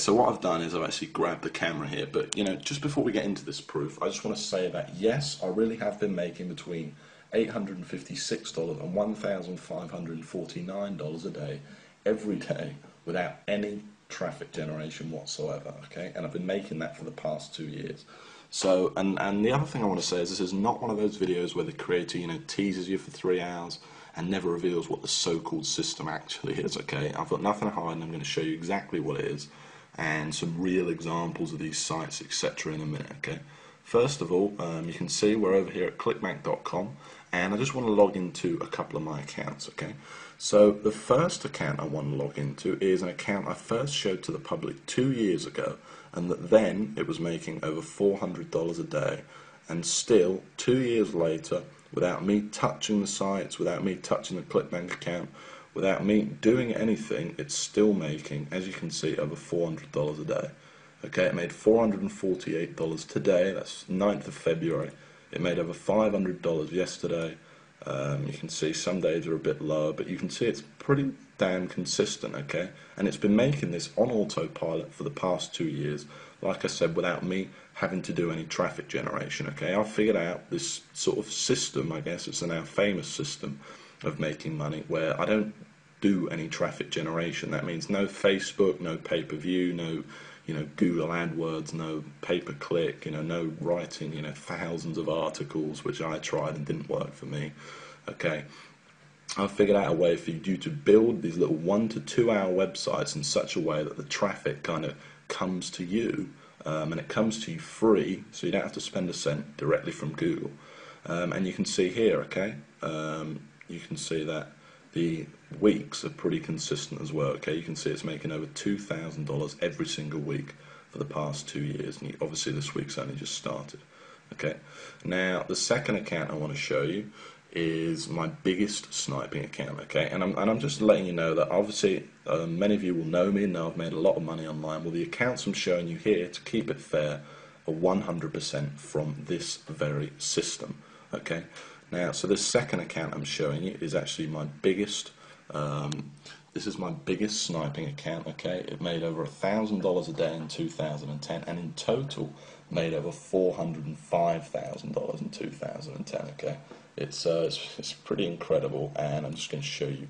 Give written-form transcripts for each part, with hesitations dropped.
So what I've done is I've actually grabbed the camera here, but just before we get into this proof, I just want to say that yes, I really have been making between $856 and $1,549 a day, every day, without any traffic generation whatsoever, okay? And I've been making that for the past 2 years. So, and the other thing I want to say is this is not one of those videos where the creator, teases you for 3 hours and never reveals what the so-called system actually is, okay? I've got nothing to hide and I'm going to show you exactly what it is and some real examples of these sites, etc. in a minute, okay? First of all, you can see we're over here at clickbank.com, and I just want to log into a couple of my accounts, okay? So the first account I want to log into is an account I first showed to the public 2 years ago, and that then it was making over $400 a day, and still 2 years later, without me touching the sites, without me touching the clickbank account, without me doing anything, it's still making, as you can see, over $400 a day. Okay, it made $448 today, that's 9th of February. It made over $500 yesterday. You can see some days are a bit lower, but you can see it's pretty damn consistent, okay? And it's been making this on autopilot for the past 2 years, like I said, without me having to do any traffic generation, okay? I've figured out this sort of system, I guess it's a now famous system of making money, where I don't do any traffic generation. That means no Facebook, no pay-per-view, no Google AdWords, no pay-per-click, no writing, thousands of articles, which I tried and didn't work for me. Okay, I've figured out a way for you to build these little 1 to 2 hour websites in such a way that the traffic kind of comes to you, and it comes to you free, so you don't have to spend a cent directly from Google. And you can see here, okay, you can see that the weeks are pretty consistent as well, okay? You can see it's making over $2,000 every single week for the past 2 years, and obviously this week's only just started, okay? Now, the second account I want to show you is my biggest sniping account, okay? And I'm just letting you know that obviously many of you will know me and know I've made a lot of money online. Well, the accounts I'm showing you here, to keep it fair, are 100% from this very system, okay? Now, so this second account I'm showing you is actually my biggest, this is my biggest sniping account, okay? It made over $1,000 a day in 2010, and in total made over $405,000 in 2010, okay? It's pretty incredible, and I'm just going to show you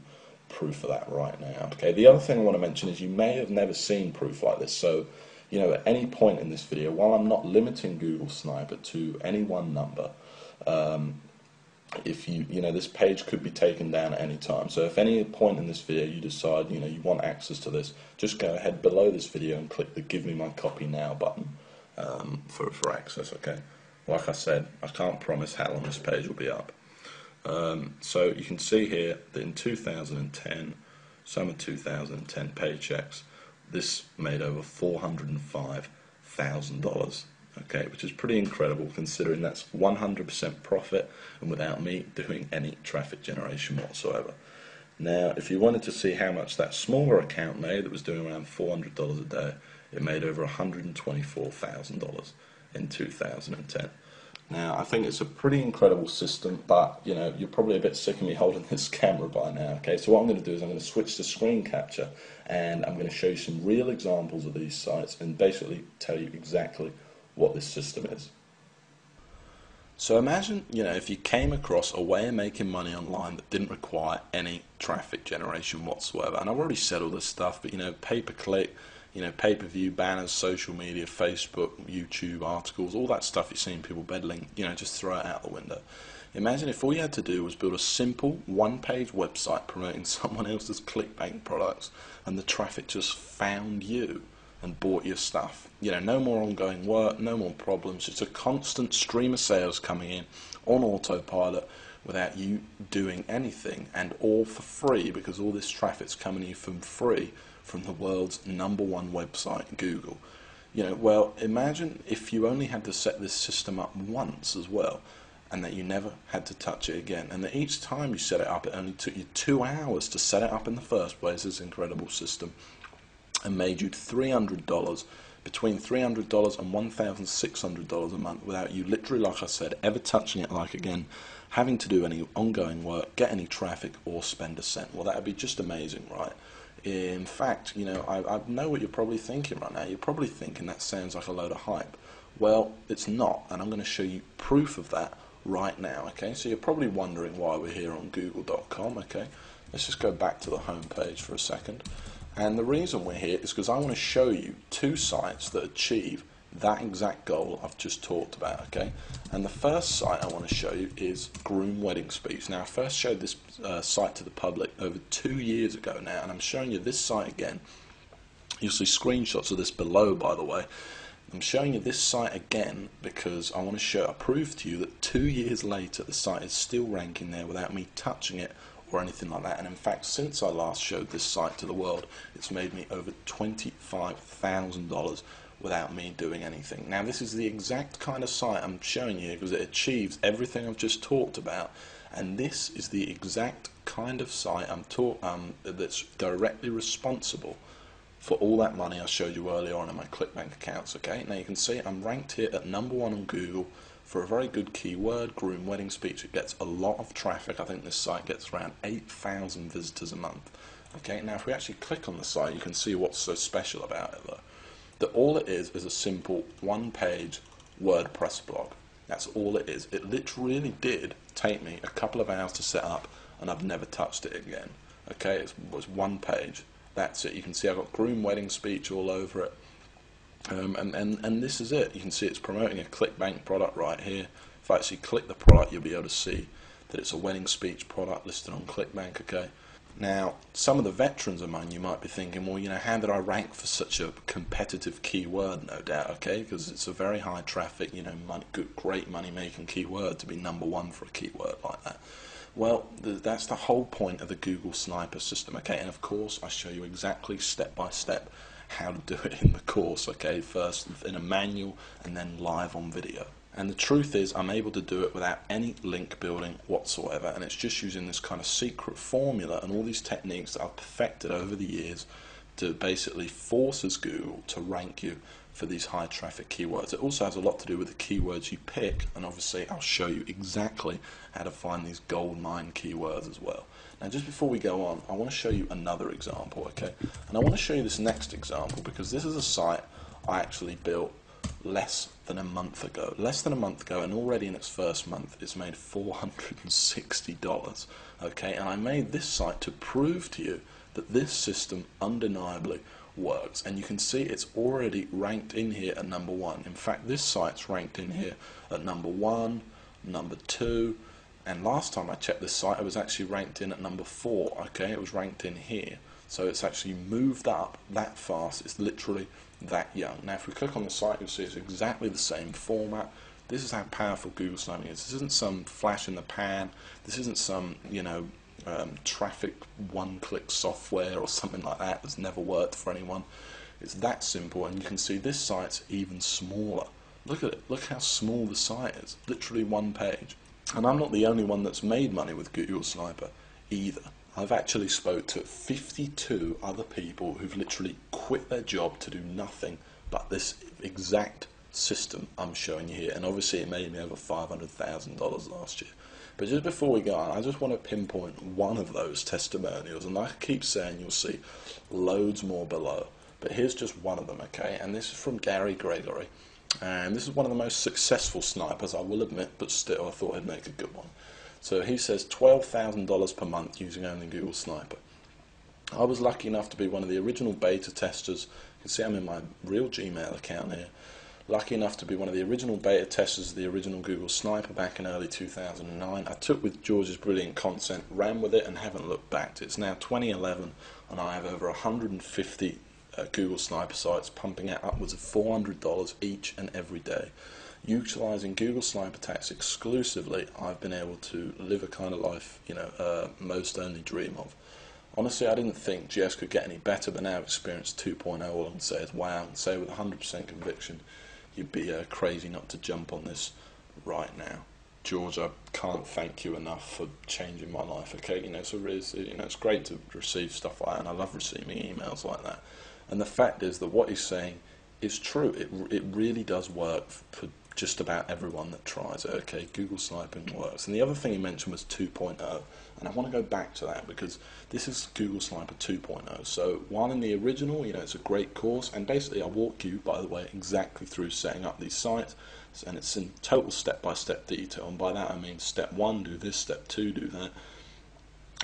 proof of that right now, okay? The other thing I want to mention is you may have never seen proof like this, so, at any point in this video, while I'm not limiting Google Sniper to any one number, if this page could be taken down at any time. So if any point in this video you decide, you want access to this, just go ahead below this video and click the Give Me My Copy Now button for access, okay? Like I said, I can't promise how long this page will be up. So you can see here that in 2010, summer 2010 paychecks, this made over $405,000. Okay, which is pretty incredible considering that's 100% profit and without me doing any traffic generation whatsoever. Now, if you wanted to see how much that smaller account made, that was doing around $400 a day, it made over $124,000 in 2010. Now, I think it's a pretty incredible system, but you're probably a bit sick of me holding this camera by now. Okay, so what I'm going to do is I'm going to switch to screen capture, and I'm going to show you some real examples of these sites and basically tell you exactly what this system is. So imagine, if you came across a way of making money online that didn't require any traffic generation whatsoever. And I've already said all this stuff, but pay-per-click, pay-per-view, banners, social media, Facebook, YouTube, articles, all that stuff you've seen people peddling, just throw it out the window. Imagine if all you had to do was build a simple one-page website promoting someone else's clickbank products, and the traffic just found you and bought your stuff. No more ongoing work, no more problems, just a constant stream of sales coming in on autopilot without you doing anything, and all for free, because all this traffic's coming to you for free from the world's #1 website, Google. Well, imagine if you only had to set this system up once as well, and that you never had to touch it again, and that each time you set it up, it only took you 2 hours to set it up in the first place, this incredible system, and made you $300, between $300 and $1,600 a month without you literally, like I said, ever touching it, like again, having to do any ongoing work, get any traffic, or spend a cent. Well, that would be just amazing, right? In fact, you know, I know what you're probably thinking right now. You're probably thinking that sounds like a load of hype. Well, it's not, and I'm going to show you proof of that right now, okay? So you're probably wondering why we're here on google.com, okay? Let's just go back to the home page for a second. And the reason we're here is because I want to show you two sites that achieve that exact goal I've just talked about, okay? And the first site I want to show you is Groom Wedding Speech. Now, I first showed this site to the public over 2 years ago now, and I'm showing you this site again. You'll see screenshots of this below, by the way. I'm showing you this site again because I want to prove to you that 2 years later the site is still ranking there without me touching it or anything like that. And in fact, since I last showed this site to the world, it's made me over $25,000 without me doing anything. Now, this is the exact kind of site I'm showing you because it achieves everything I've just talked about, and this is the exact kind of site that's directly responsible for all that money I showed you earlier on in my ClickBank accounts. Okay, now you can see I'm ranked here at #1 on Google for a very good keyword, Groom Wedding Speech. It gets a lot of traffic. I think this site gets around 8,000 visitors a month. Okay, now if we actually click on the site, you can see what's so special about it though. That all it is a simple one-page WordPress blog. That's all it is. It literally did take me a couple of hours to set up, and I've never touched it again. Okay, it was one page. That's it. You can see I've got Groom Wedding Speech all over it. And this is it. You can see it's promoting a ClickBank product right here. If I actually click the product, you'll be able to see that it's a wedding speech product listed on ClickBank, okay? Now, some of the veterans among you might be thinking, well, you know, how did I rank for such a competitive keyword? No doubt, okay, because it's a very high traffic, you know, great money-making keyword to be #1 for a keyword like that. Well, that's the whole point of the Google Sniper system, okay, and of course I show you exactly step by step how to do it in the course, okay, first in a manual and then live on video. And the truth is, I'm able to do it without any link building whatsoever, and it's just using this kind of secret formula and all these techniques that I've perfected over the years to basically forces Google to rank you for these high traffic keywords. It also has a lot to do with the keywords you pick, and obviously I'll show you exactly how to find these goldmine keywords as well. Now, just before we go on, I want to show you another example, okay? And I want to show you this next example because this is a site I actually built less than a month ago, and already in its first month it's made $460, okay? And I made this site to prove to you that this system undeniably works, and you can see it's already ranked in here at #1. In fact, this site's ranked in here at #1, #2, and last time I checked this site it was actually ranked in at #4, okay? It was ranked in here, so it's actually moved up that fast. It's literally that young. Now, if we click on the site, you'll see it's exactly the same format. This is how powerful Google Sniping is. This isn't some flash in the pan. This isn't some, you know, traffic one-click software or something like that that's never worked for anyone. It's that simple, and you can see this site's even smaller. Look at it. Look how small the site is. Literally one page. And I'm not the only one that's made money with Google Sniper either. I've actually spoke to 52 other people who've literally quit their job to do nothing but this exact system I'm showing you here, and obviously it made me over $500,000 last year. But just before we go on, I just want to pinpoint one of those testimonials, and like I keep saying, you'll see loads more below, but here's just one of them, okay? And this is from Gary Gregory, and this is one of the most successful snipers, I will admit, but still I thought I'd make a good one. So he says $12,000 per month using only Google Sniper. I was lucky enough to be one of the original beta testers. You can see I'm in my real Gmail account here. Lucky enough to be one of the original beta testers of the original Google Sniper back in early 2009. I took with George's brilliant content, ran with it, and haven't looked back. It's now 2011, and I have over 150 Google Sniper sites pumping out upwards of $400 each and every day. Utilising Google Sniper attacks exclusively, I've been able to live a kind of life, you know, most only dream of. Honestly, I didn't think GS could get any better, but now I've experienced 2.0, all I can say is wow, and say with 100% conviction, you'd be crazy not to jump on this right now. George, I can't thank you enough for changing my life, okay? You know, so it's great to receive stuff like that, and I love receiving emails like that. And the fact is that what he's saying is true. It really does work for just about everyone that tries it. Okay, Google sniping works. And the other thing he mentioned was 2.0, and I want to go back to that because this is Google Sniper 2.0. So while in the original, it's a great course, and basically I walk you, by the way, exactly through setting up these sites, and it's in total step-by-step detail. And by that I mean step 1, do this, step 2, do that.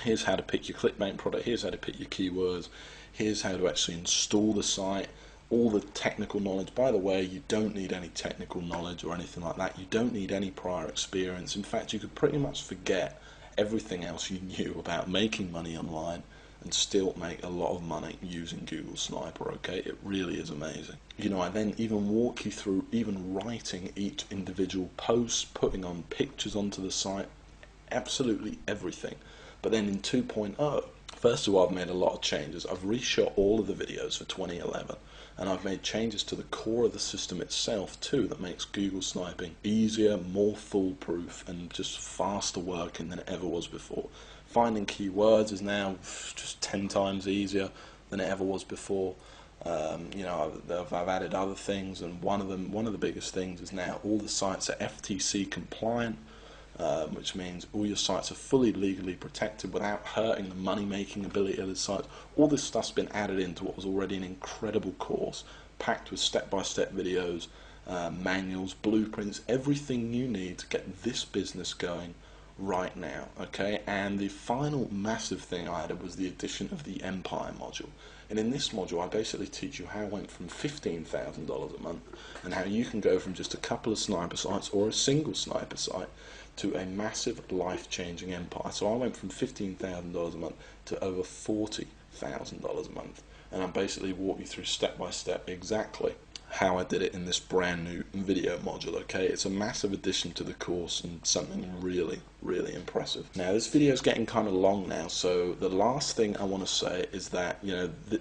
Here's how to pick your clickbank product, here's how to pick your keywords, here's how to actually install the site, all the technical knowledge. By the way, you don't need any technical knowledge or anything like that. You don't need any prior experience. In fact, you could pretty much forget everything else you knew about making money online and still make a lot of money using Google Sniper. Okay, it really is amazing. I then even walk you through even writing each individual post, putting on pictures onto the site, absolutely everything. But then in 2.0, first of all, I've made a lot of changes. I've reshot all of the videos for 2011, and I've made changes to the core of the system itself too that makes Google sniping easier, more foolproof, and just faster working than it ever was before. Finding keywords is now just 10 times easier than it ever was before. I've added other things, and one of the biggest things is now all the sites are FTC compliant, which means all your sites are fully legally protected without hurting the money-making ability of the site. All this stuff's been added into what was already an incredible course, packed with step-by-step videos, manuals, blueprints, everything you need to get this business going right now. Okay, and the final massive thing I added was the addition of the Empire module. And in this module, I basically teach you how I went from $15,000 a month and how you can go from just a couple of sniper sites or a single sniper site to a massive life-changing empire. So I went from $15,000 a month to over $40,000 a month, and I basically walk you through step by step exactly how I did it in this brand new video module. Okay, it's a massive addition to the course and something really, really impressive. Now this video is getting kind of long now, so the last thing I want to say is that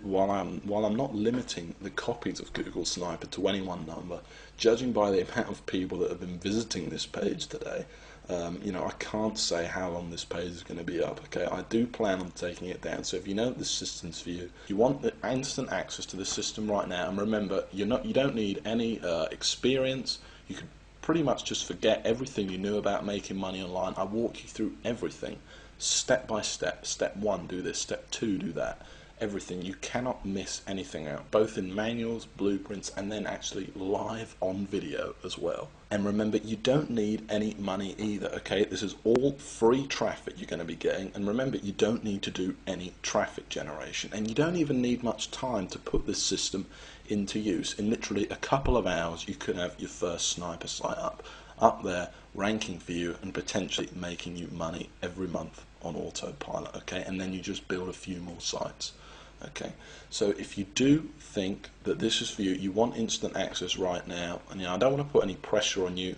while I'm not limiting the copies of Google Sniper to any one number, judging by the amount of people that have been visiting this page today, I can't say how long this page is going to be up. Okay, I do plan on taking it down. So if you know this system's for you, you want the instant access to the system right now. And remember, you don't need any experience. You could pretty much just forget everything you knew about making money online. I walk you through everything, step by step. Step 1, do this. Step 2, do that. Everything. You cannot miss anything out, both in manuals, blueprints, and then actually live on video as well. And remember, you don't need any money either. Okay, this is all free traffic you're going to be getting, and remember, you don't need to do any traffic generation, and you don't even need much time to put this system into use. In literally a couple of hours, you could have your first sniper site up there, ranking for you, and potentially making you money every month on autopilot. Okay, and then you just build a few more sites. Okay, so if you do think that this is for you, you want instant access right now, and I don't want to put any pressure on you,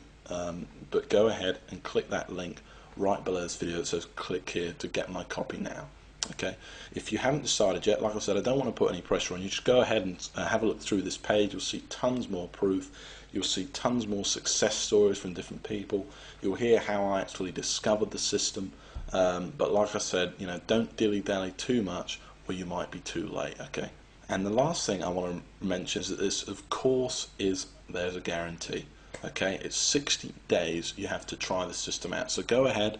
but go ahead and click that link right below this video that says click here to get my copy now. Okay, if you haven't decided yet, like I said, I don't want to put any pressure on you. Just go ahead and have a look through this page. You'll see tons more proof. You'll see tons more success stories from different people. You'll hear how I actually discovered the system. But like I said, don't dilly-dally too much, or you might be too late. Okay, and the last thing I want to mention is that this, of course, there's a guarantee. Okay, it's 60 days you have to try the system out. So go ahead,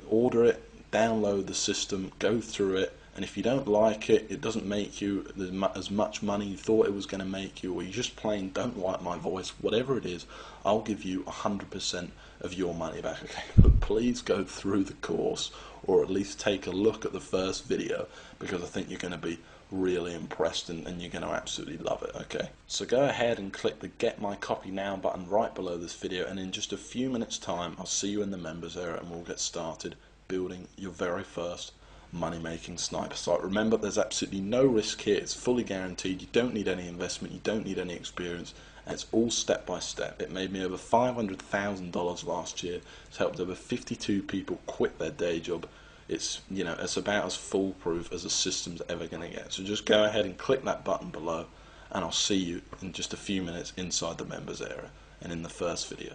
order it, download the system, go through it, and if you don't like it, it doesn't make you as much money you thought it was going to make you, or you just plain don't like my voice, whatever it is, I'll give you 100% of your money back. Okay, but please go through the course, or at least take a look at the first video, because I think you're going to be really impressed and you're going to absolutely love it. Okay, so go ahead and click the Get My Copy Now button right below this video, and in just a few minutes time I'll see you in the members area and we'll get started building your very first money-making sniper site. Remember, there's absolutely no risk here. It's fully guaranteed. You don't need any investment, you don't need any experience, and it's all step by step. It made me over $500,000 last year. It's helped over 52 people quit their day job. It's it's about as foolproof as a system's ever going to get. So just go ahead and click that button below, and I'll see you in just a few minutes inside the members area and in the first video.